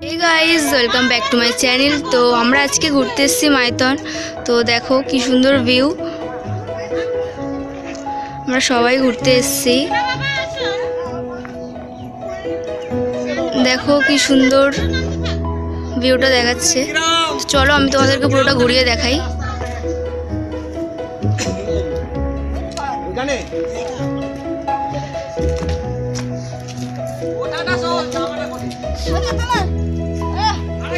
Hey guys welcome back to my channel. तो আমরা আজকে ঘুরতে এসেছি মাইথন। তো দেখো কি সুন্দর ভিউ, আমরা সবাই ঘুরতে এসেছি। দেখো কি সুন্দর ভিউটা দেখাচ্ছে। চলো আমি তোমাদেরকে পুরোটা ঘুরিয়ে দেখাই।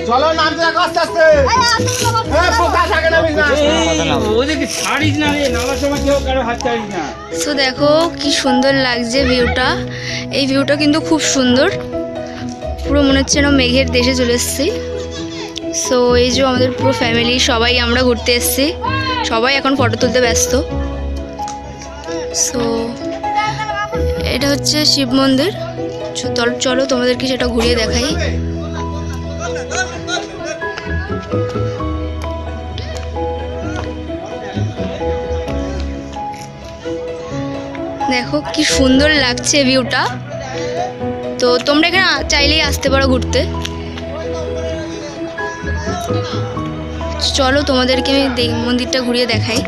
চলো নামতে থাকো আস্তে আস্তে। হ্যাঁ ফোকাস আগে নামিস না, ওদিকে ছাড়িস না রে, নামার সময় কেউ কারো হাত ছাড়িস না। সো দেখো কি সুন্দর লাগছে ভিউটা। এই ভিউটা কিন্তু খুব সুন্দর, পুরো মনে হচ্ছে না মেঘের দেশে চলে এসেছি। সো এই যে আমাদের পুরো ফ্যামিলি সবাই আমরা ঘুরতে এসেছি, সবাই এখন ফটো তুলতে ব্যস্ত। সো এটা হচ্ছে শিব মন্দির। চলো তোমাদেরকে সেটা ঘুরিয়ে দেখাই। দেখো কি সুন্দর লাগছে ভিউটা। তো তোমরা এখানে চাইলেই আসতে পারো ঘুরতে। চলো তোমাদেরকে আমি মন্দিরটা ঘুরিয়ে দেখাই,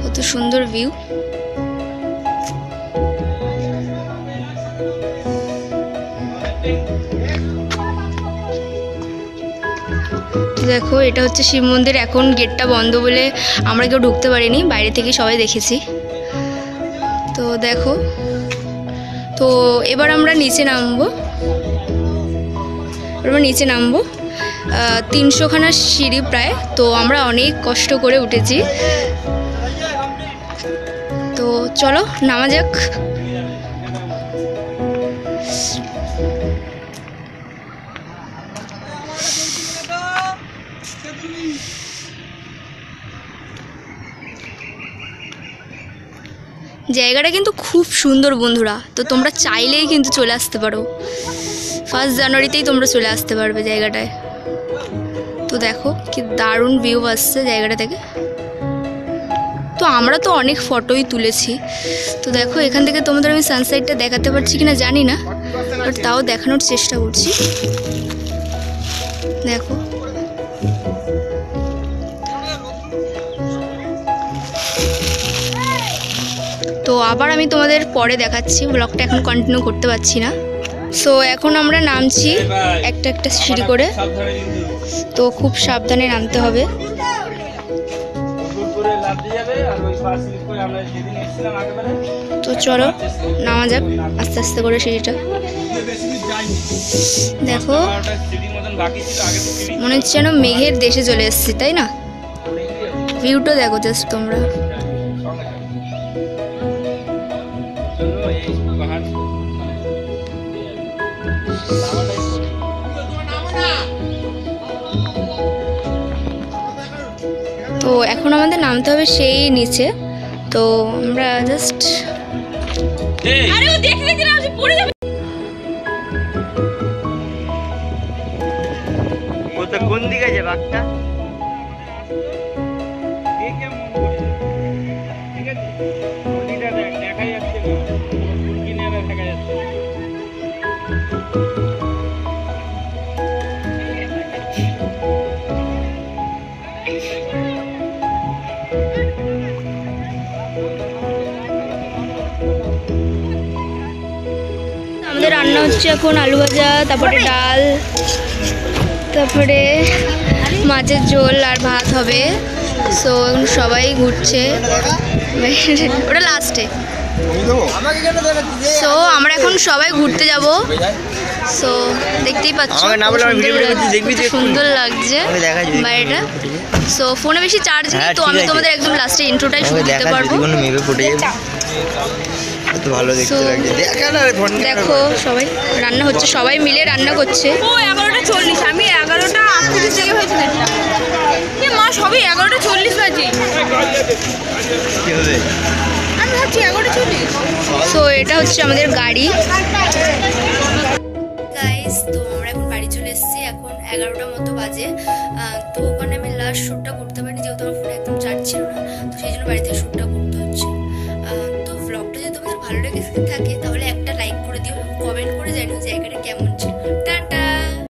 কত সুন্দর ভিউ। দেখো এটা হচ্ছে শিব মন্দির। এখন গেটটা বন্ধ বলে আমরা কেউ ঢুকতে পারিনি, বাইরে থেকে সবাই দেখেছি। তো দেখো, তো এবার আমরা নিচে নামবো। 300খানা সিঁড়ি প্রায়। তো আমরা অনেক কষ্ট করে উঠেছি। তো চলো নামা যাক। জায়গাটা কিন্তু খুব সুন্দর বন্ধুরা। তো তোমরা চাইলেই কিন্তু চলে আসতে পারো, 1 জানুয়ারিতেই তোমরা চলে আসতে পারবে জায়গাটায়। তো দেখো কি দারুণ ভিউ আসছে জায়গাটা থেকে। তো আমরা তো অনেক ফটোই তুলেছি। তো দেখো এখান থেকে তোমাদের আমি সানসেটটা দেখাতে পারছি কিনা জানি না, বাট তাও দেখানোর চেষ্টা করছি। দেখো তো আবার আমি তোমাদের পরে দেখাচ্ছি, ব্লগটা এখন কন্টিনিউ করতে পারছি না। সো এখন আমরা নামছি একটা একটা সিঁড়ি করে। তো খুব সাবধানে নামতে হবে। তো চলো নামা যাক আস্তে আস্তে করে সিঁড়িটা। দেখো মনে হচ্ছে যেন মেঘের দেশে চলে এসেছি, তাই না? ভিউটা দেখো জাস্ট তোমরা। তো এখন আমাদের নামতে হবে সেই নিচে। তো আমরা জাস্ট কোন দিকে আছে বাঘটা? আমাদের রান্না হচ্ছে এখন আলু ভাজা, তারপরে ডাল, তারপরে মাছের ঝোল আর ভাত হবে। সো সবাই ঘুরছে, ওটা লাস্টে। সো আমরা এখন সবাই ঘুরতে যাব। সো দেখতেই পাচ্ছ সুন্দর লাগছে বাইরেটা। সো ফোনে বেশি চার্জ নেই, তো আমি তোমাদের একদম লাস্টে ইন্ট্রোটাই শুরু দিতে পারবো। দেখো সবাই রান্না হচ্ছে, সবাই মিলে রান্না করছে। ও 11:40, আমি 11:38 থেকে হয়েছে দেখলাম। মা সবই 11:40 বাজে, আমি ভাবছি 11:40। সো এটা হচ্ছে আমাদের গাড়ি। গাইস তো আমরা এখন বাড়ি চলে এসেছি, এখন 11টা মতো বাজে। তো ওখানে আমি লাস্ট শ্যুটটা করতে পারিনি, যেহেতু আমার ফোনে একদম চার্জ ছিল না। তো সেই জন্য বাড়িতে শ্যুটটা করতে হচ্ছে। তো ব্লগটা যদি তোমাদের ভালো লেগে থাকে তাহলে একটা লাইক করে দিও, কমেন্ট করে জানিও জায়গাটা কেমন